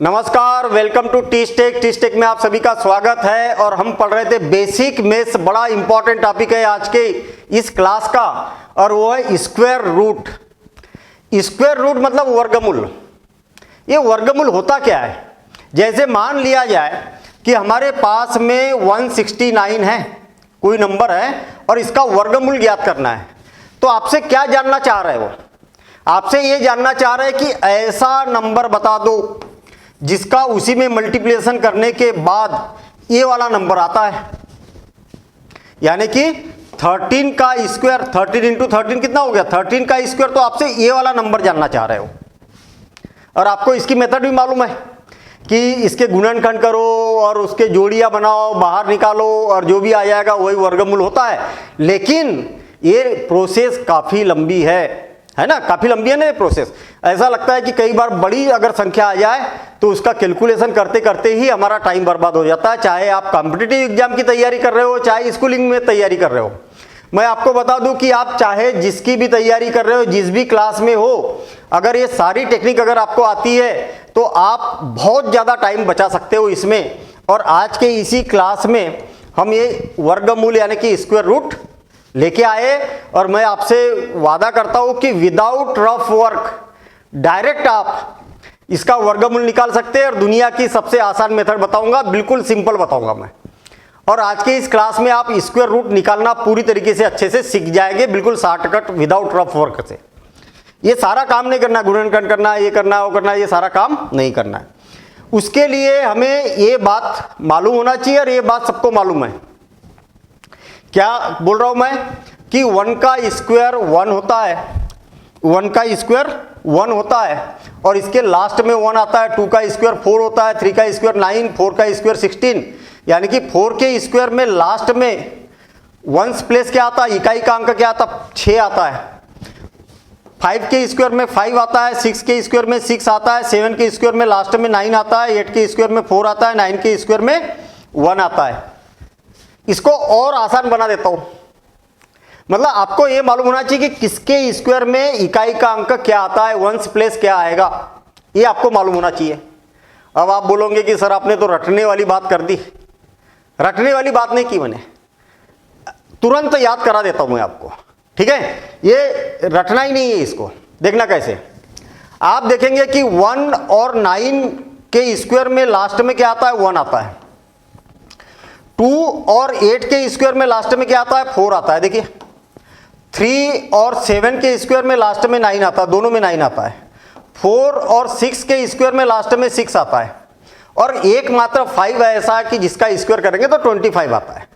नमस्कार, welcome to टीस्टेक। टीस्टेक में आप सभी का स्वागत है और हम पढ़ रहे थे बेसिक मैथ्स। बड़ा इंपॉर्टेंट टॉपिक है आज के इस क्लास का और वो है स्क्वायर रूट। स्क्वायर रूट मतलब वर्गमूल। ये वर्गमूल होता क्या है? जैसे मान लिया जाए कि हमारे पास में 169 है, कोई नंबर है और इसका वर्गमूल ज्ञात करना है। तो आपसे क्या जानना चाह रहे हो? आपसे ये जानना चाह रहे हैं कि ऐसा नंबर बता दो जिसका उसी में मल्टीप्लिकेशन करने के बाद ये वाला नंबर आता है, यानी कि 13 का स्क्वायर। 13 इंटू 13 कितना हो गया? 13 का स्क्वायर। तो आपसे ये वाला नंबर जानना चाह रहे हो और आपको इसकी मेथड भी मालूम है कि इसके गुणनखंड करो और उसके जोड़ियां बनाओ, बाहर निकालो और जो भी आ जाएगा वही वर्गमूल होता है। लेकिन ये प्रोसेस काफी लंबी है ना, काफी लंबी है ना ये प्रोसेस। ऐसा लगता है कि कई बार बड़ी अगर संख्या आ जाए तो उसका कैलकुलेशन करते करते ही हमारा टाइम बर्बाद हो जाता है, चाहे आप कॉम्पिटिटिव एग्जाम की तैयारी कर रहे हो, चाहे स्कूलिंग में तैयारी कर रहे हो। मैं आपको बता दूं कि आप चाहे जिसकी भी तैयारी कर रहे हो, जिस भी क्लास में हो, अगर ये सारी टेक्निक अगर आपको आती है तो आप बहुत ज़्यादा टाइम बचा सकते हो इसमें। और आज के इसी क्लास में हम ये वर्गमूल यानी कि स्क्वायर रूट लेके आए और मैं आपसे वादा करता हूं कि विदाउट रफ वर्क डायरेक्ट आप इसका वर्गमूल निकाल सकते हैं। और दुनिया की सबसे आसान मेथड बताऊंगा, बिल्कुल सिंपल बताऊंगा मैं। और आज के इस क्लास में आप स्क्वायर रूट निकालना पूरी तरीके से अच्छे से सीख जाएंगे, बिल्कुल शॉर्टकट विदाउट रफ वर्क से। ये सारा काम नहीं करना, गुणनखंड करना, ये करना, वो करना, ये सारा काम नहीं करना है। उसके लिए हमें ये बात मालूम होना चाहिए और ये बात सबको मालूम है। क्या बोल रहा हूं मैं कि 1 का स्क्वायर 1 होता है, 1 का स्क्वायर 1 होता है और इसके लास्ट में 1 आता है। 2 का स्क्वायर 4 होता है, 3 का स्क्वायर 9, 4 का स्क्वायर 16, यानी कि 4 के स्क्वायर में लास्ट में 1 प्लेस क्या आता है? इकाई का अंक क्या आता है? 6 आता है। 5 के स्क्वायर में 5 आता है, 6 के स्क्वायर में 6 आता है, 7 के स्क्वायर में लास्ट में 9 आता है, 8 के स्क्वायर में 4 आता है, 9 के स्क्वायर में 1 आता है। इसको और आसान बना देता हूं, मतलब आपको यह मालूम होना चाहिए कि किसके स्क्वायर में इकाई का अंक क्या आता है, 1 प्लेस क्या आएगा, ये आपको मालूम होना चाहिए। अब आप बोलोगे कि सर आपने तो रटने वाली बात कर दी। रटने वाली बात नहीं की मैंने, तुरंत याद करा देता हूं मैं आपको, ठीक है? ये रटना ही नहीं है, इसको देखना कैसे। आप देखेंगे कि 1 और 9 के स्क्वायर में लास्ट में क्या आता है? 1 आता है। 2 और 8 के स्क्वायर में लास्ट में क्या आता है? 4 आता है। देखिए 3 और 7 के स्क्वायर में लास्ट में 9 आता है, दोनों में 9 आता है। 4 और 6 के स्क्वायर में लास्ट में 6 आता है और एक मात्र 5 ऐसा है कि जिसका स्क्वायर करेंगे तो 25 आता है।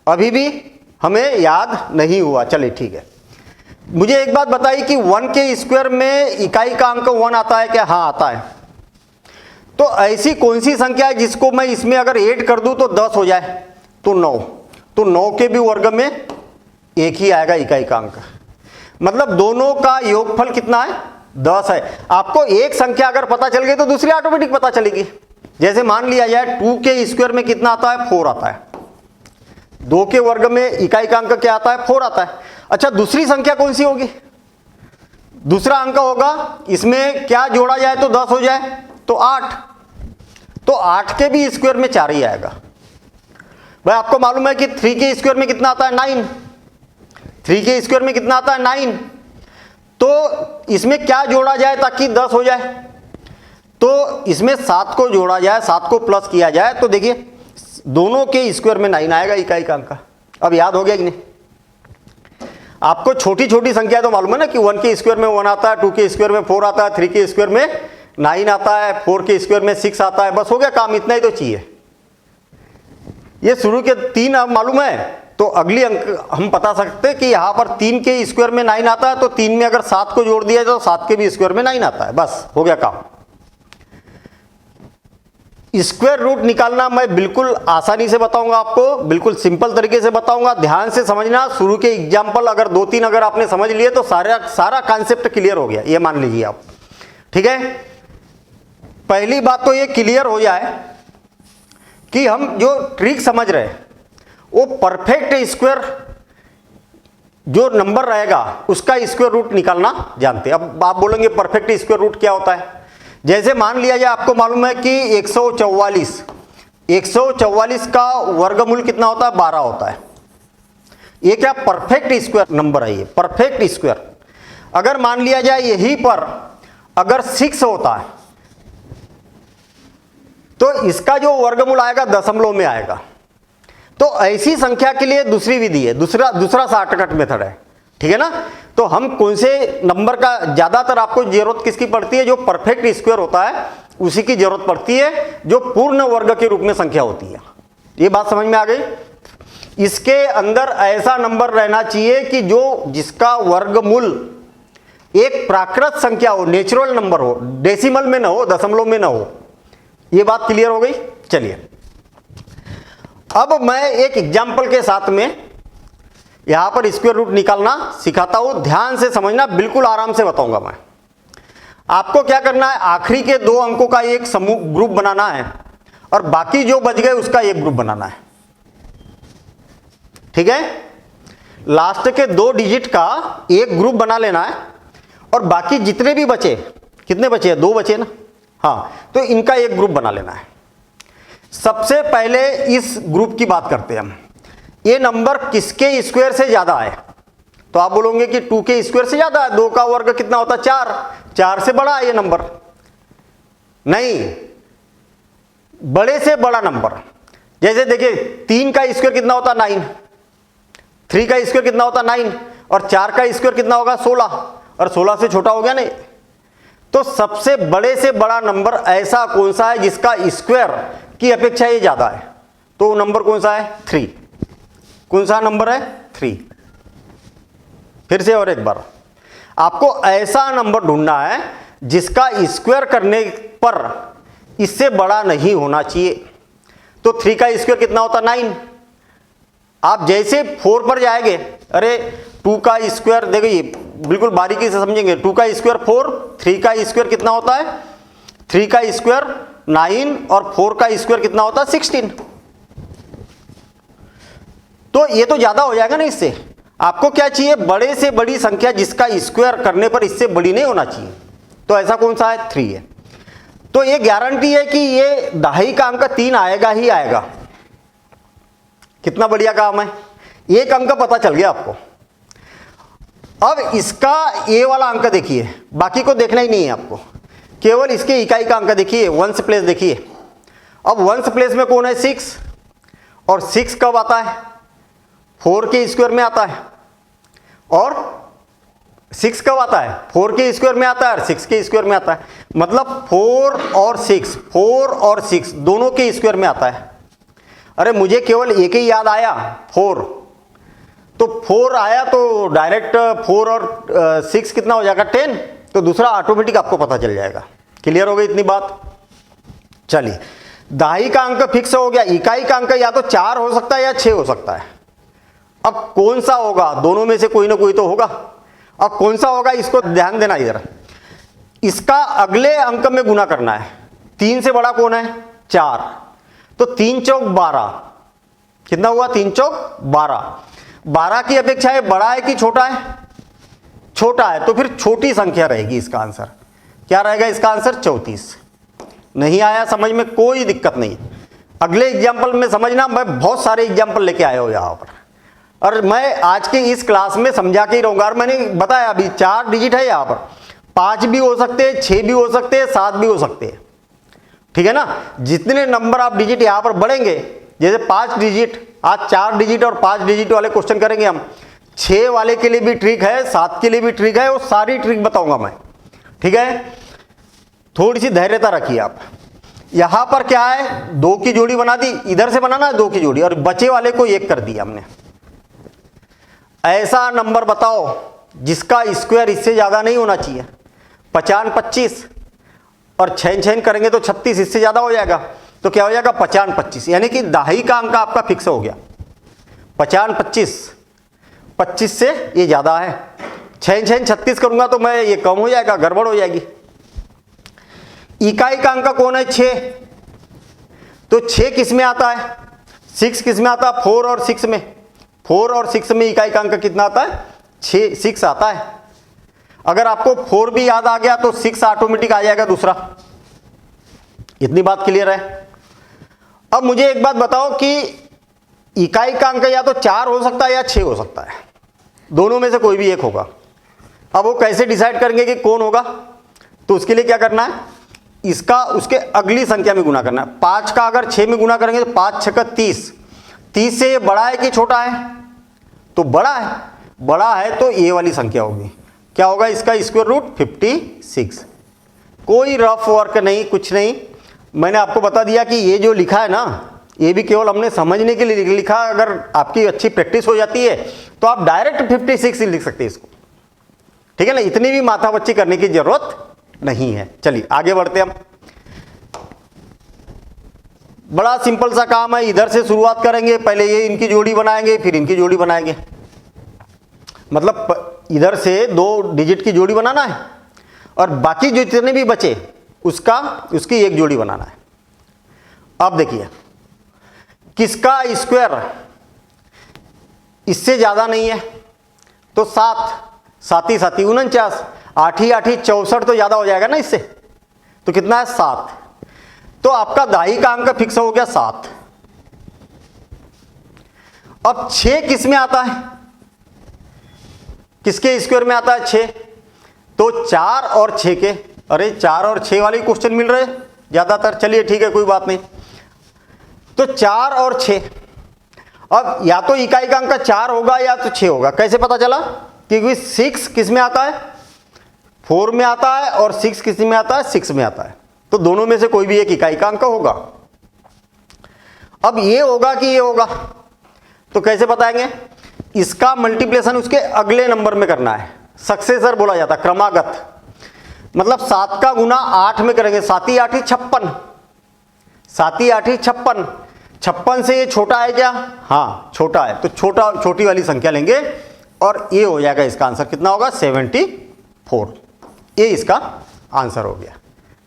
अभी भी हमें याद नहीं हुआ, चलिए ठीक है। मुझे एक बात बताइए कि 1 के स्क्वायर में इकाई का अंक 1 आता है क्या? हाँ आता है। तो ऐसी कौन सी संख्या है जिसको मैं इसमें अगर 8 कर दूं तो 10 हो जाए? तो 9। तो 9 के भी वर्ग में 1 ही आएगा इकाई का अंक, मतलब दोनों का योगफल कितना है? 10 है। आपको एक संख्या अगर पता चल गई तो दूसरी ऑटोमेटिक पता चलेगी। जैसे मान लिया जाए 2 के स्क्वायर में कितना आता है? 4 आता है। 2 के वर्ग में इकाई का अंक क्या आता है? 4 आता है। अच्छा, दूसरी संख्या कौन सी होगी? दूसरा अंक होगा, इसमें क्या जोड़ा जाए तो 10 हो जाए? तो 8। तो 8 के भी स्क्वायर में 4 ही आएगा। भाई आपको मालूम है कि 3 के स्क्वायर में कितना आता है? 9। 3 के स्क्वायर में कितना आता है? 9। तो इसमें क्या जोड़ा जाए ताकि 10 हो जाए? तो इसमें 7 को जोड़ा जाए, 7 को प्लस किया जाए तो देखिए दोनों के स्क्वायर में 9 आएगा इकाई का अंक। अब याद हो गया कि नहीं? आपको छोटी छोटी संख्या तो मालूम है ना कि 1 के स्क्वायर में 1 आता है, 2 के स्क्वायर में 4 आता है, 3 के स्क्वायर में 9 आता है, 4 के स्क्वायर में 6 आता है। बस हो गया काम, इतना ही तो चाहिए। ये शुरू के 3 मालूम है तो अगली अंक हम बता सकते हैं कि यहां पर 3 के स्क्वायर में 9 आता है, तो 3 में अगर 7 को जोड़ दिया तो 7 के भी स्क्वायर में 9 आता है। बस हो गया काम। स्क्वायर रूट निकालना मैं बिल्कुल आसानी से बताऊंगा आपको, बिल्कुल सिंपल तरीके से बताऊंगा। ध्यान से समझना। शुरू के एग्जाम्पल अगर 2-3 अगर आपने समझ लिए तो सारा कॉन्सेप्ट क्लियर हो गया, ये मान लीजिए आप, ठीक है? पहली बात तो ये क्लियर हो जाए कि हम जो ट्रिक समझ रहे हैं वो परफेक्ट स्क्वायर जो नंबर रहेगा उसका स्क्वायर रूट निकालना जानते हैं। अब आप बोलेंगे परफेक्ट स्क्वायर रूट क्या होता है? जैसे मान लिया जाए आपको मालूम है कि 144 का वर्गमूल कितना होता है, 12 होता है। ये क्या परफेक्ट स्क्वायर नंबर है, ये परफेक्ट स्क्वायर। अगर मान लिया जाए यहीं पर अगर 6 होता है तो इसका जो वर्गमूल आएगा दशमलव में आएगा। तो ऐसी संख्या के लिए दूसरी विधि है, दूसरा शॉर्टकट मेथड है, ठीक है ना। तो हम कौन से नंबर का ज्यादातर आपको जरूरत किसकी पड़ती है, जो परफेक्ट स्क्वायर होता है उसी की जरूरत पड़ती है, जो पूर्ण वर्ग के रूप में संख्या होती है। ये बात समझ में आ गई। इसके अंदर ऐसा नंबर रहना चाहिए कि जिसका वर्गमूल एक प्राकृत संख्या हो, नेचुरल नंबर हो, डेसिमल में ना हो, दशमलव में ना हो। ये बात क्लियर हो गई। चलिए अब मैं एक एग्जाम्पल के साथ में यहां पर स्क्वायर रूट निकालना सिखाता हूं। ध्यान से समझना, बिल्कुल आराम से बताऊंगा मैं आपको। क्या करना है, आखिरी के 2 अंकों का एक समूह ग्रुप बनाना है और बाकी जो बच गए उसका एक ग्रुप बनाना है, ठीक है। लास्ट के 2 डिजिट का एक ग्रुप बना लेना है और बाकी जितने भी बचे, कितने बचे, 2 बचे ना, हाँ, तो इनका एक ग्रुप बना लेना है। सबसे पहले इस ग्रुप की बात करते हैं हम। ये नंबर किसके स्क्वायर से ज्यादा है, तो आप बोलोगे कि 2 के स्क्वायर से ज्यादा है। 2 का वर्ग कितना होता है, 4 से बड़ा है ये नंबर। नहीं, बड़े से बड़ा नंबर। जैसे देखिए 3 का स्क्वायर कितना होता है, 9। 3 का स्क्वायर कितना होता है, 9। और 4 का स्क्वायर कितना होगा, 16। और 16 से छोटा हो गया नहीं। तो सबसे बड़े से बड़ा नंबर ऐसा कौन सा है जिसका स्क्वायर की अपेक्षा ये ज्यादा है, तो वो नंबर कौन सा है, 3। कौन सा नंबर है, 3। फिर से और एक बार, आपको ऐसा नंबर ढूंढना है जिसका स्क्वायर करने पर इससे बड़ा नहीं होना चाहिए। तो 3 का स्क्वायर कितना होता है, 9। आप जैसे 4 पर जाएंगे, अरे 2 का स्क्वायर देखिए, बिल्कुल बारीकी से समझेंगे। 2 का स्क्वायर 4, 3 का स्क्वायर कितना होता है, 3 का स्क्वायर 9 और 4 का स्क्वायर कितना होता है, 16। तो ये तो ज्यादा हो जाएगा ना इससे। आपको क्या चाहिए, बड़े से बड़ी संख्या जिसका स्क्वायर करने पर इससे बड़ी नहीं होना चाहिए। तो ऐसा कौन सा है, 3 है। तो ये गारंटी है कि ये दहाई का अंक 3 आएगा ही आएगा। कितना बढ़िया काम है, एक अंक पता चल गया आपको। अब इसका ये वाला अंक देखिए, बाकी को देखना ही नहीं है आपको, केवल इसके इकाई का अंक देखिए, वंस प्लेस देखिए। अब वंस प्लेस में कौन है, 6। और 6 कब आता है, 4 के स्क्वायर में आता है। और 6 कब आता है, 4 के स्क्वायर में आता है और 6 के स्क्वायर में आता है। मतलब 4 और 6 दोनों के स्क्वायर में आता है। अरे मुझे केवल एक ही याद आया, 4। तो 4 आया तो डायरेक्ट 4 और 6 कितना हो जाएगा, 10। तो दूसरा ऑटोमेटिक आपको पता चल जाएगा। क्लियर हो गई इतनी बात। चलिए, दहाई का अंक फिक्स हो गया। इकाई का अंक या तो 4 हो सकता है या 6 हो सकता है। अब कौन सा होगा, दोनों में से कोई ना कोई तो होगा। अब कौन सा होगा, इसको ध्यान देना इधर। इसका अगले अंक में गुना करना है। 3 से बड़ा कौन है, 4। तो 3 चौक 12 कितना हुआ, 3 चौक 12। 12 की अपेक्षा है बड़ा है कि छोटा है, छोटा है। तो फिर छोटी संख्या रहेगी। इसका आंसर क्या रहेगा, इसका आंसर 34। नहीं आया समझ में, कोई दिक्कत नहीं। अगले एग्जाम्पल में समझना, मैं बहुत सारे एग्जाम्पल लेके आया हूं यहां पर, और मैं आज के इस क्लास में समझा के ही रहूंगा। और मैंने बताया अभी 4 डिजिट है यहां पर, 5 भी हो सकते हैं, 6 भी हो सकते हैं, 7 भी हो सकते हैं, ठीक है ना। जितने नंबर आप डिजिट यहां पर बढ़ेंगे, जैसे 5 डिजिट, आज 4 डिजिट और 5 डिजिट वाले क्वेश्चन करेंगे हम। 6 वाले के लिए भी ट्रिक है, 7 के लिए भी ट्रिक है, वो सारी ट्रिक बताऊंगा मैं, ठीक है। थोड़ी सी धैर्यता रखिए आप। यहां पर क्या है, 2 की जोड़ी बना दी, इधर से बनाना है 2 की जोड़ी, और बचे वाले को 1 कर दिया हमने। ऐसा नंबर बताओ जिसका स्क्वायर इससे ज्यादा नहीं होना चाहिए। 55 25 और 6 करेंगे तो 36, इससे ज्यादा हो जाएगा। तो क्या हो जाएगा, 55 25, यानी कि दहाई का अंक आपका फिक्स हो गया। 55 25, 25 से ये ज्यादा है। 6 36 करूंगा तो मैं ये कम हो जाएगा, गड़बड़ हो जाएगी। इकाई का अंक कौन है, 6। तो 6 किस में आता है, 6 किस में आता है, 4 और 6 में। 4 और 6 में इकाई का अंक कितना आता है, 6 आता है। अगर आपको 4 भी याद आ गया तो 6 ऑटोमेटिक आ जाएगा दूसरा। इतनी बात क्लियर है। अब मुझे एक बात बताओ कि इकाई का अंक या तो 4 हो सकता है या 6 हो सकता है, दोनों में से कोई भी एक होगा। अब वो कैसे डिसाइड करेंगे कि कौन होगा? तो उसके लिए क्या करना है, इसका उसके अगली संख्या में गुना करना है। 5 का अगर 6 में गुना करेंगे तो 5 6 का 30, 30 से ये बड़ा है कि छोटा है? तो बड़ा है, बड़ा है तो ये वाली संख्या होगी। क्या होगा इसका स्क्वायर रूट? 56। कोई रफ वर्क नहीं, कुछ नहीं। मैंने आपको बता दिया कि ये जो लिखा है ना, ये भी केवल हमने समझने के लिए लिखा। अगर आपकी अच्छी प्रैक्टिस हो जाती है तो आप डायरेक्ट 56 ही लिख सकते हैं इसको, ठीक है ना। इतनी भी माथापच्ची करने की जरूरत नहीं है। चलिए आगे बढ़ते हम। बड़ा सिंपल सा काम है, इधर से शुरुआत करेंगे। पहले ये इनकी जोड़ी बनाएंगे, फिर इनकी जोड़ी बनाएंगे। मतलब इधर से 2 डिजिट की जोड़ी बनाना है और बाकी जो जितने भी बचे उसकी एक जोड़ी बनाना है। अब देखिए, किसका स्क्वायर इससे ज्यादा नहीं है तो 7, 7 ही 7 49, 8 ही 8 64 तो ज्यादा हो जाएगा ना इससे। तो कितना है? 7। तो आपका दाई का अंक फिक्स हो गया 7। अब 6 किस में आता है? किसके स्क्वायर में आता है 6? तो 4 और 6 के। अरे 4 और 6 वाले क्वेश्चन मिल रहे ज्यादातर। चलिए ठीक है, कोई बात नहीं। तो 4 और 6, अब या तो इकाई का अंक 4 होगा या तो 6 होगा। कैसे पता चला? क्योंकि 6 किस में आता है? 4 में आता है, और 6 किस में आता है? 6 में आता है। तो दोनों में से कोई भी एक इकाई का अंक होगा। अब ये होगा कि ये होगा, तो कैसे बताएंगे? इसका मल्टीप्लिकेशन उसके अगले नंबर में करना है। सक्सेसर बोला जाता है, क्रमागत। मतलब 7 का गुना 8 में करेंगे। 7 ही 8 56, 7 ही 8 56। 56 से ये छोटा है क्या? हाँ छोटा है, तो छोटी वाली संख्या लेंगे और ये हो जाएगा इसका आंसर। कितना होगा? 74। ये इसका आंसर हो गया।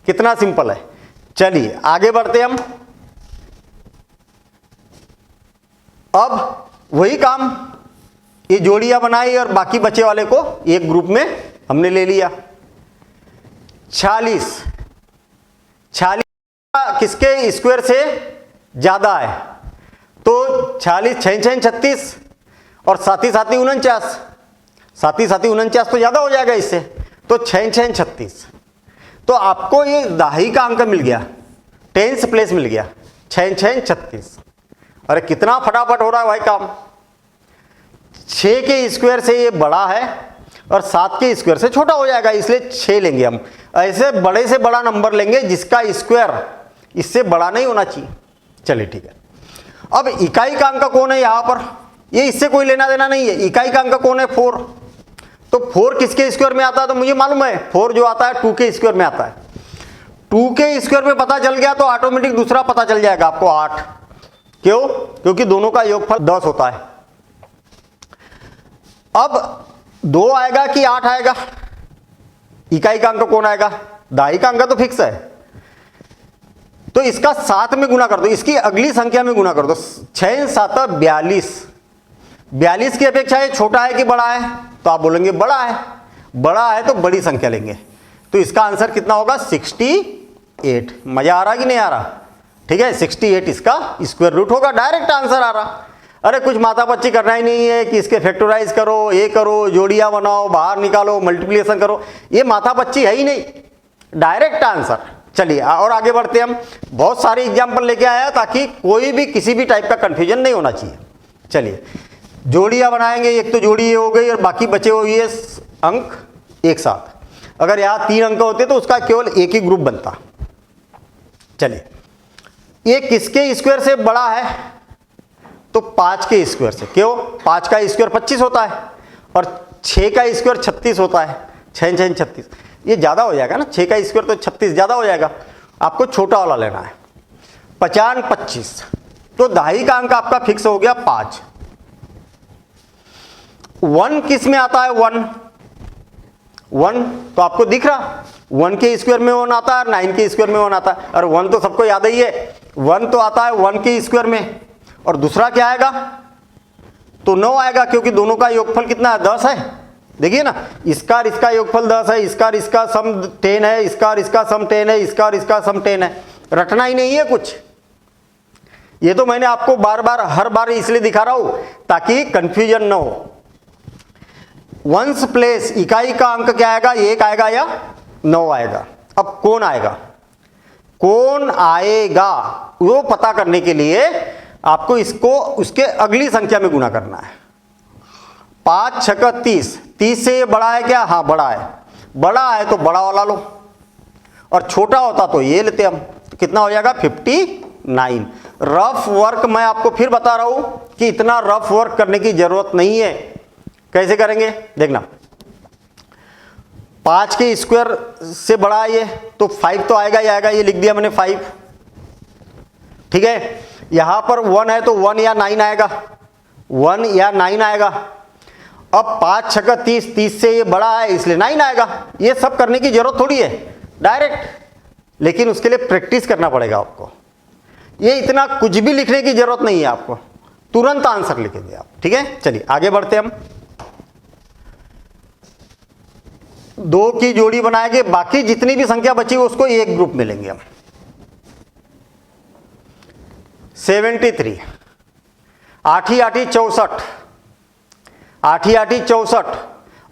कितना सिंपल है। चलिए आगे बढ़ते हम। अब वही काम, ये जोड़ियां बनाई और बाकी बचे वाले को एक ग्रुप में हमने ले लिया। 46 किसके स्क्वायर से ज्यादा है? तो 46 6 6 36 और 7 ही 7 49, 7 ही 7 49 तो ज्यादा हो जाएगा इससे। तो 6 6 36। तो आपको ये दाही का अंक मिल गया, 10th प्लेस मिल गया, 6 6 36। अरे कितना फटाफट हो रहा है भाई काम। 6 के स्क्वायर से ये बड़ा है और 7 के स्क्वायर से छोटा हो जाएगा, इसलिए 6 लेंगे हम। ऐसे बड़े से बड़ा नंबर लेंगे जिसका स्क्वायर इससे बड़ा नहीं होना चाहिए। चलिए ठीक है। अब इकाई का अंक कौन है यहां पर? ये इससे कोई लेना देना नहीं है। इकाई का अंक कौन है? 4। तो 4 किसके स्क्वायर में आता है? तो मुझे मालूम है 4 जो आता है 2 के स्क्वायर में आता है। 2 के स्क्वायर में पता चल गया तो ऑटोमेटिक दूसरा पता चल जाएगा आपको 8। क्यों? क्योंकि दोनों का योगफल 10 होता है। अब 2 आएगा कि 8 आएगा? इकाई का अंक कौन आएगा? दाई का अंक तो फिक्स है, तो इसका 7 में गुना कर दो, इसकी अगली संख्या में गुना कर दो। 6 7 42। 42 की अपेक्षा ये छोटा है कि बड़ा है? तो आप बोलेंगे बड़ा है। बड़ा है तो बड़ी संख्या लेंगे। तो इसका आंसर कितना होगा? 68। मजा आ रहा कि नहीं आ रहा? ठीक है, 68 इसका स्क्वायर रूट होगा। डायरेक्ट आंसर आ रहा। अरे कुछ माथापच्ची करना ही नहीं है कि इसके फैक्टराइज करो, ये करो, जोड़ियां बनाओ, बाहर निकालो, मल्टीप्लिकेशन करो, ये माथापच्ची है ही नहीं, डायरेक्ट आंसर। चलिए और आगे बढ़ते हम। बहुत सारे एग्जाम्पल लेके आया ताकि कोई भी किसी भी टाइप का कंफ्यूजन नहीं होना चाहिए। चलिए जोड़ियां बनाएंगे। एक तो जोड़ी ये हो गई और बाकी बचे हुए अंक एक साथ। अगर यहाँ 3 अंक होते तो उसका केवल एक ही ग्रुप बनता। चलिए ये किसके स्क्वायर से बड़ा है? तो 5 के स्क्वायर से। क्यों? 5 का स्क्वायर 25 होता है और 6 का स्क्वायर 36 होता है। 6 6 36 ये ज्यादा हो जाएगा ना, 6 का स्क्वायर तो 36 ज्यादा हो जाएगा। आपको छोटा वाला लेना है। 50 25। तो दाही का अंक आपका फिक्स हो गया 5। 1 किस में आता है? 1 तो आपको दिख रहा, 1 के स्क्वायर में 1 आता है और 9 के स्क्वायर में 1 आता है। और 1 तो सबको याद ही है, 1 तो आता है 1 के स्क्वायर में। और दूसरा क्या आएगा? तो 9 आएगा, क्योंकि दोनों का योगफल कितना है? 10 है। देखिए ना, इसका और इसका योगफल 10 है, इसका और इसका सम 10 है, इसका और इसका सम 10 है, इसका और इसका सम 10 है। रटना ही नहीं है कुछ। ये तो मैंने आपको बार बार हर बार इसलिए दिखा रहा हूं ताकि कंफ्यूजन ना हो। वंस प्लेस, इकाई का अंक क्या आएगा, 1 आएगा या 9 आएगा। अब कौन आएगा, कौन आएगा वो पता करने के लिए आपको इसको उसके अगली संख्या में गुणा करना है। 5 6 का 30, 30 से ये बड़ा है क्या, हाँ बड़ा है। बड़ा है तो बड़ा वाला लो, और छोटा होता तो ये लेते हम, तो कितना हो जाएगा 59। रफ वर्क मैं आपको फिर बता रहा हूं कि इतना रफ वर्क करने की जरूरत नहीं है। कैसे करेंगे देखना, 5 के स्क्वायर से बड़ा है ये, तो 5 तो आएगा ही आएगा, ये लिख दिया मैंने 5। ठीक है, यहां पर 1 है तो 1 या 9 आएगा, 1 या 9 आएगा। अब 5 6 का 30, 30 से ये बड़ा है इसलिए 9 आएगा। ये सब करने की जरूरत थोड़ी है डायरेक्ट, लेकिन उसके लिए प्रैक्टिस करना पड़ेगा आपको। ये इतना कुछ भी लिखने की जरूरत नहीं है आपको, तुरंत आंसर लिखेंगे आप। ठीक है, चलिए आगे बढ़ते हम। 2 की जोड़ी बनाएंगे, बाकी जितनी भी संख्या बची उसको एक ग्रुप में लेंगे हम। 73, 8 8 64, 8 8 64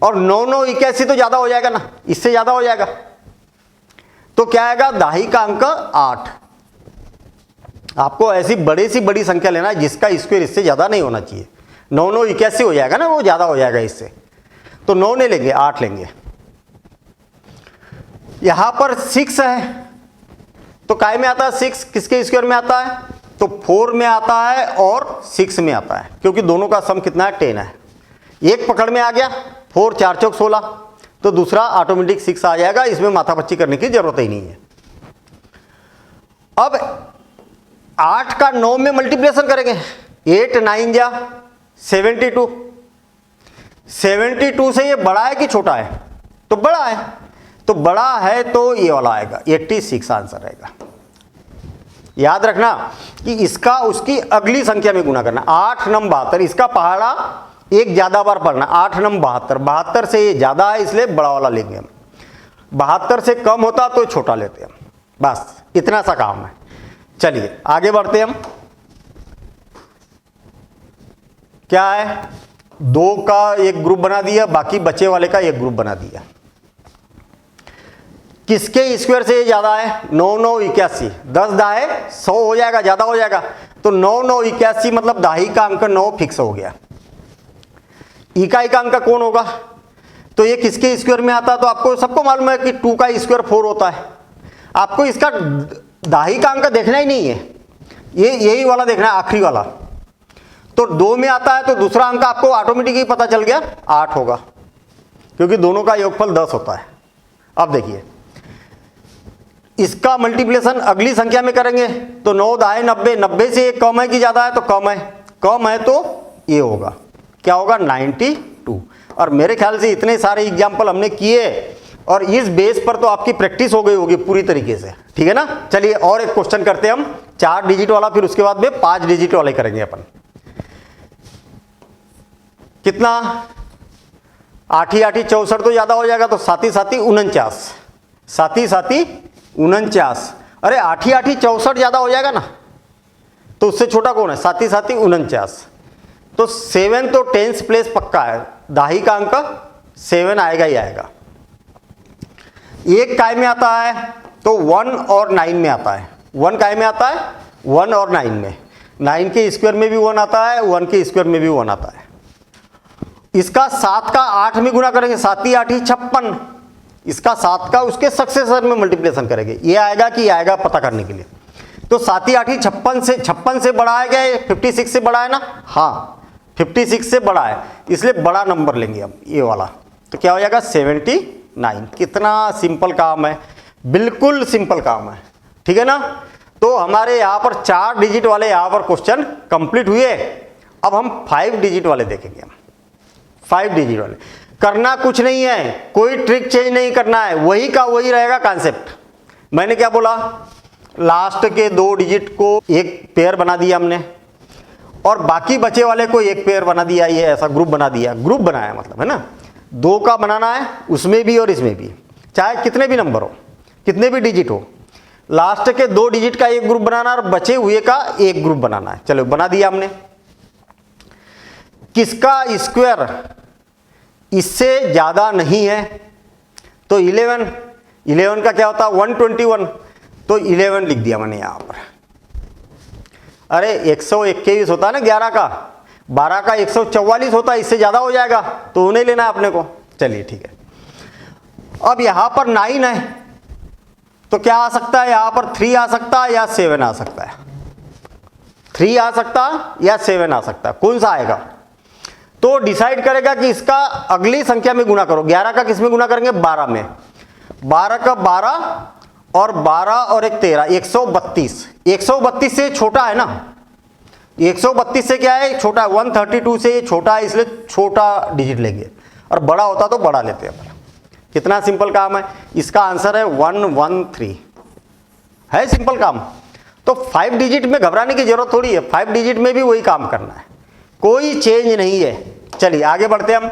और 9 9 81 तो ज्यादा हो जाएगा ना, इससे ज्यादा हो जाएगा। तो क्या आएगा, दाही का अंक 8। आपको ऐसी बड़ी सी बड़ी संख्या लेना है जिसका स्क्वायर इससे ज्यादा नहीं होना चाहिए। 9 9 81 हो जाएगा ना, वो ज्यादा हो जाएगा इससे, तो 9 नहीं लेंगे, 8 लेंगे। यहां पर 6 है तो काय में आता है 6, किसके स्क्वायर में आता है, तो 4 में आता है और 6 में आता है, क्योंकि दोनों का सम कितना है 10 है। एक पकड़ में आ गया, 4 4 चौक 16, तो दूसरा ऑटोमेटिक 6 आ जाएगा, इसमें माथापच्ची करने की जरूरत ही नहीं है। अब 8 का 9 में मल्टीप्लिकेशन करेंगे, 8 9 जा 72। 72 से ये बड़ा है कि छोटा है, तो बड़ा है, तो बड़ा है तो ये वाला आएगा 86 आंसर आएगा। याद रखना कि इसका उसकी अगली संख्या में गुना करना। 8 9 72, इसका पहाड़ा एक ज्यादा बार पढ़ना। 8 9 72, 72 से ये ज्यादा है इसलिए बड़ा वाला लेंगे हम, 72 से कम होता तो छोटा लेते हम। बस इतना सा काम है। चलिए आगे बढ़ते हम। क्या है, 2 का एक ग्रुप बना दिया, बाकी बचे वाले का एक ग्रुप बना दिया। किसके स्क्वायर से ज्यादा है, 9 9 81, 10 दाहे 100 हो जाएगा, ज्यादा हो जाएगा, तो 9 9 81 मतलब दाही का अंक 9 फिक्स हो गया। इकाई का अंक कौन होगा, तो ये किसके स्क्वायर में आता है, तो आपको सबको मालूम है कि 2 का स्क्वायर 4 होता है। आपको इसका दाही का अंक देखना ही नहीं है, ये यही वाला देखना है, आखिरी वाला। तो 2 में आता है तो दूसरा अंक आपको ऑटोमेटिक ही पता चल गया 8 होगा, क्योंकि दोनों का योगफल 10 होता है। अब देखिए इसका मल्टीप्लिकेशन अगली संख्या में करेंगे, तो 9 दाहे 90, 90 से एक कम है कि ज्यादा है, तो कम है, कम है तो ये होगा, क्या होगा 92। और मेरे ख्याल से इतने सारे एग्जाम्पल हमने किए और इस बेस पर तो आपकी प्रैक्टिस हो गई होगी पूरी तरीके से। ठीक है ना, चलिए और एक क्वेश्चन करते हैं हम, 4 डिजिट वाला, फिर उसके बाद में 5 डिजिट वाले करेंगे अपन। कितना, 8 8 64 तो ज्यादा हो जाएगा, तो 7 7 49, 7 7 49। अरे 8 8 64 ज्यादा हो जाएगा ना, तो उससे छोटा कौन है, 7 7 49। तो 7 तो 10th प्लेस पक्का है, दाही का अंक 7 आएगा ही आएगा। एक काय में आता है तो 1 और 9 में आता है। 1 काय में आता है, 1 और 9 में, 9 के स्क्वायर में भी 1 आता है, 1 के स्क्वायर में भी 1 आता है। इसका 7 का 8 में गुना करेंगे, 7 8 56। इसका 7 का उसके सक्सेसर में मल्टीप्लिकेशन करेंगे, ये आएगा कि आएगा पता करने के लिए। तो 7 8 56 से बड़ा है क्या, ये 56 से बड़ा है ना, हाँ 56 से बड़ा है, इसलिए बड़ा नंबर लेंगे हम, ये वाला। तो क्या हो जाएगा 79। कितना सिंपल काम है, बिल्कुल सिंपल काम है। ठीक है ना, तो हमारे यहाँ पर 4 डिजिट वाले यहाँ पर क्वेश्चन कंप्लीट हुए। अब हम 5 डिजिट वाले देखेंगे। हम 5 डिजिट वाले करना कुछ नहीं है, कोई ट्रिक चेंज नहीं करना है, वही का वही रहेगा कॉन्सेप्ट। मैंने क्या बोला, लास्ट के 2 डिजिट को एक पेयर बना दिया हमने, और बाकी बचे वाले को एक पेयर बना दिया, ये ऐसा ग्रुप बना दिया, ग्रुप बनाया मतलब, है ना। 2 का बनाना है उसमें भी और इसमें भी, चाहे कितने भी नंबर हो, कितने भी डिजिट हो, लास्ट के 2 डिजिट का एक ग्रुप बनाना और बचे हुए का एक ग्रुप बनाना है। चलो बना दिया हमने। किसका स्क्वायर इससे ज्यादा नहीं है? तो 11 का क्या होता है 121, तो 11 लिख दिया मैंने यहां पर। अरे 121 होता है ना 11 का, 12 का 144 होता है, इससे ज्यादा हो जाएगा तो उन्हें लेना है अपने को। चलिए ठीक है। अब यहां पर 9 है तो क्या आ सकता है, यहां पर 3 आ सकता है या 7 आ सकता है। 3 आ सकता है या 7 आ सकता है, कौन सा आएगा? तो डिसाइड करेगा कि इसका अगली संख्या में गुना करो। 11 का किस में गुना करेंगे? 12 में। 12 का 12 और 12 और एक 13, 132। 132 से छोटा है ना, 132 से क्या है छोटा है, 132 से ये छोटा है, इसलिए छोटा डिजिट लेंगे, और बड़ा होता तो बड़ा लेते हैं। कितना सिंपल काम है। इसका आंसर है 113। है सिंपल काम। तो 5 डिजिट में घबराने की जरूरत थोड़ी है, 5 डिजिट में भी वही काम करना है, कोई चेंज नहीं है। चलिए आगे बढ़ते हैं हम।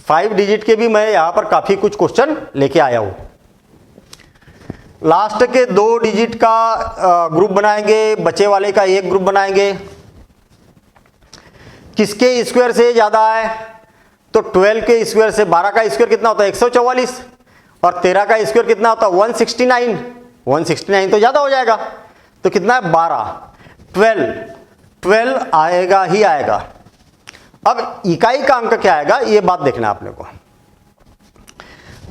5 डिजिट के भी मैं यहां पर काफी कुछ क्वेश्चन लेके आया हूं। लास्ट के 2 डिजिट का ग्रुप बनाएंगे, बचे वाले का एक ग्रुप बनाएंगे। किसके स्क्वायर से ज्यादा है? तो 12 के स्क्वायर से। 12 का स्क्वायर कितना होता है 144, और 13 का स्क्वायर कितना होता है 169। 169 तो ज्यादा हो जाएगा, तो कितना है 12। 12 आएगा ही आएगा। अब इकाई का अंक क्या आएगा ये बात देखना है आपने को।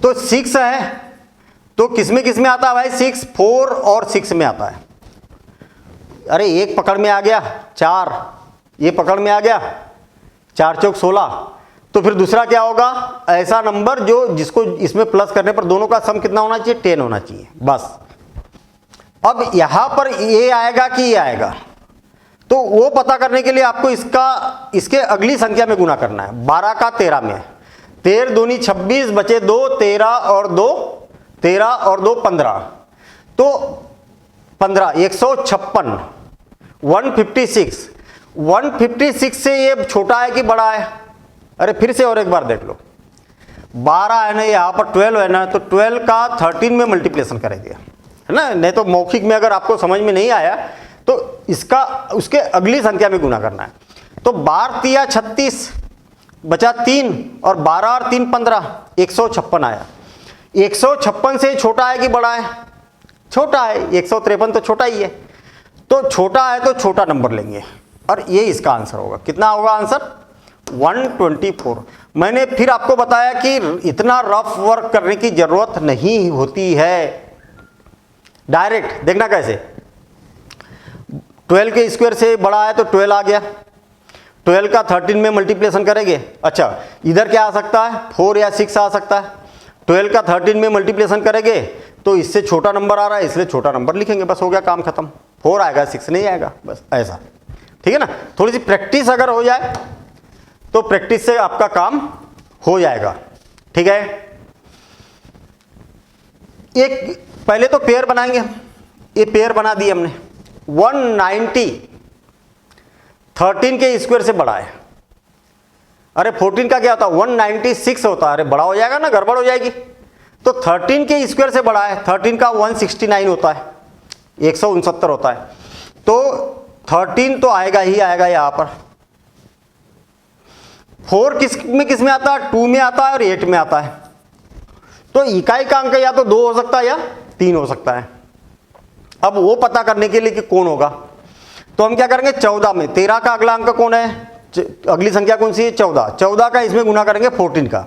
तो 6 है तो किसमें आता है भाई 6, 4 और 6 में आता है। अरे एक पकड़ में आ गया 4, ये पकड़ में आ गया 4 चौक 16। तो फिर दूसरा क्या होगा, ऐसा नंबर जो जिसको इसमें प्लस करने पर दोनों का सम कितना होना चाहिए 10 होना चाहिए बस। अब यहां पर ये आएगा कि ये आएगा, तो वो पता करने के लिए आपको इसके अगली संख्या में गुना करना है। 12 का 13 में, 13 दूनी 26, बचे 2, 13 और 2 15, तो 15 156, 156। 156 से ये छोटा है कि बड़ा है? अरे फिर से और एक बार देख लो। 12 है ना, यहां पर 12 है ना, तो 12 का 13 में मल्टीप्लिकेशन करेंगे, है ना। नहीं तो मौखिक में अगर आपको समझ में नहीं आया तो इसका उसके अगली संख्या में गुना करना है। तो 12 तिया 36, बचा 3, और 12 और 3 15, 156 आया। 156 से छोटा है कि बड़ा है? छोटा है। 153 तो छोटा ही है, तो छोटा है तो छोटा नंबर लेंगे, और ये इसका आंसर होगा। कितना होगा आंसर 124। मैंने फिर आपको बताया कि इतना रफ वर्क करने की जरूरत नहीं होती है, डायरेक्ट देखना कैसे। 12 के स्क्वायर से बड़ा है तो 12 आ गया, 12 का 13 में मल्टीप्लिकेशन करेंगे। अच्छा इधर क्या आ सकता है 4 या 6 आ सकता है। 12 का 13 में मल्टीप्लिकेशन करेंगे तो इससे छोटा नंबर आ रहा है, इसलिए छोटा नंबर लिखेंगे, बस हो गया काम खत्म। 4 आएगा 6 नहीं आएगा, बस ऐसा। ठीक है ना। थोड़ी सी प्रैक्टिस अगर हो जाए तो प्रैक्टिस से आपका काम हो जाएगा। ठीक है। एक पहले तो पेयर बनाएंगे, ये पेयर बना दिए हमने। 190 13 के स्क्वायर से बड़ा है। अरे 14 का क्या होता है 196 होता है। अरे बड़ा हो जाएगा ना, गड़बड़ हो जाएगी। तो 13 के स्क्वायर से बड़ा है, 13 का 169 होता है, 169 होता है। तो 13 तो आएगा ही आएगा यहां पर। 4 किस में आता है 2 में आता है और 8 में आता है। तो इकाई का अंक या तो 2 हो सकता है या 3 हो सकता है। अब वो पता करने के लिए कि कौन होगा, तो हम क्या करेंगे 14 में 13 का अगला अंक कौन है, अगली संख्या कौन सी है 14। 14 का इसमें गुना करेंगे 14 का,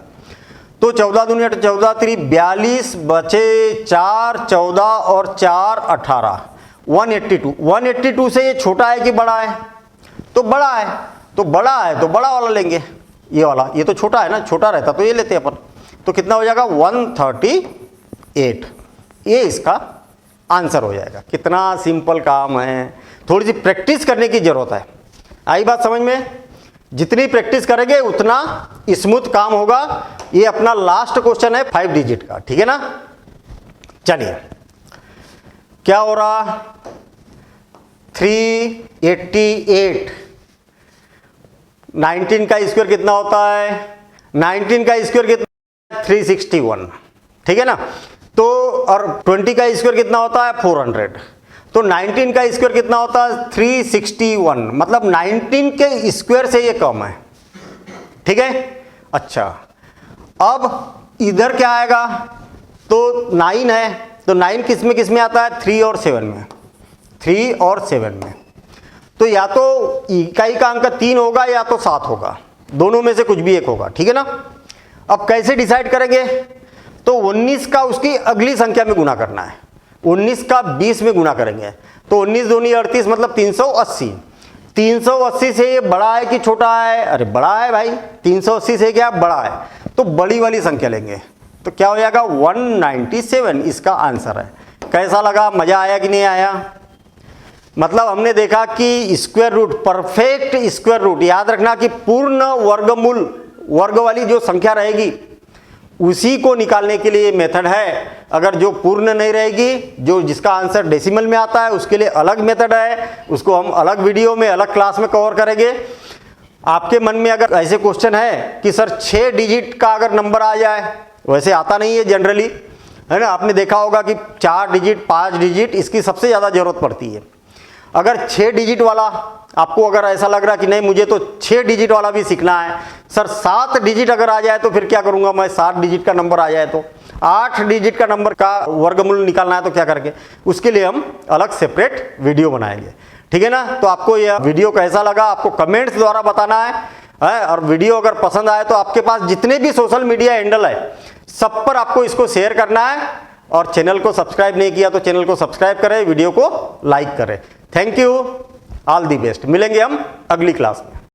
तो 14 दूनी 14 3 42, बचे 4, 14 और 4 18, 182। 182 से ये छोटा है कि बड़ा है? तो बड़ा है, तो बड़ा है तो बड़ा वाला लेंगे, ये वाला। ये तो छोटा है ना, छोटा रहता तो ये लेते हैं अपन। तो कितना हो जाएगा 138, ये इसका आंसर हो जाएगा। कितना सिंपल काम है, थोड़ी सी प्रैक्टिस करने की जरूरत है। आई बात समझ में? जितनी प्रैक्टिस करेंगे उतना स्मूथ काम होगा। ये अपना लास्ट क्वेश्चन है 5 डिजिट का, ठीक है ना। चलिए क्या हो रहा 388। 19 का स्क्वायर कितना होता है 19 का स्क्वायर कितना 361, ठीक है ना। तो और 20 का स्क्वायर कितना होता है 400, तो 19 का स्क्वायर कितना होता है 361, मतलब 19 के स्क्वायर से ये कम है। ठीक है, अच्छा अब इधर क्या आएगा, तो 9 है, तो 9 किस में आता है 3 और 7 में, 3 और 7 में। तो या तो इकाई का अंक 3 होगा या तो 7 होगा, दोनों में से कुछ भी एक होगा। ठीक है ना। अब कैसे डिसाइड करेंगे, तो 19 का उसकी अगली संख्या में गुना करना है, 19 का 20 में गुना करेंगे, तो 19 दूनी 38 मतलब 380। 380 से ये बड़ा है कि छोटा है, अरे बड़ा है भाई, 380 से क्या बड़ा है, तो बड़ी वाली संख्या लेंगे, तो क्या हो जाएगा 197 इसका आंसर है। कैसा लगा, मजा आया कि नहीं आया। मतलब हमने देखा कि square root, perfect square root, याद रखना कि पूर्ण वर्गमूल, वर्ग वाली जो संख्या रहेगी उसी को निकालने के लिए मेथड है। अगर जो पूर्ण नहीं रहेगी, जो जिसका आंसर डेसिमल में आता है, उसके लिए अलग मेथड है, उसको हम अलग वीडियो में अलग क्लास में कवर करेंगे। आपके मन में अगर ऐसे क्वेश्चन है कि सर 6 डिजिट का अगर नंबर आ जाए, वैसे आता नहीं है जनरली, है ना, आपने देखा होगा कि 4 डिजिट 5 डिजिट इसकी सबसे ज़्यादा ज़रूरत पड़ती है। अगर 6 डिजिट वाला आपको अगर ऐसा लग रहा कि नहीं मुझे तो 6 डिजिट वाला भी सीखना है, सर 7 डिजिट अगर आ जाए तो फिर क्या करूंगा मैं, 7 डिजिट का नंबर आ जाए तो 8 डिजिट का नंबर का वर्गमूल निकालना है तो क्या करके, उसके लिए हम अलग सेपरेट वीडियो बनाएंगे। ठीक है ना। तो आपको यह वीडियो कैसा लगा आपको कमेंट्स द्वारा बताना है, और वीडियो अगर पसंद आए तो आपके पास जितने भी सोशल मीडिया हैंडल है सब पर आपको इसको शेयर करना है, और चैनल को सब्सक्राइब नहीं किया तो चैनल को सब्सक्राइब करें, वीडियो को लाइक करें। Thank you, all the best. मिलेंगे हम अगली क्लास में।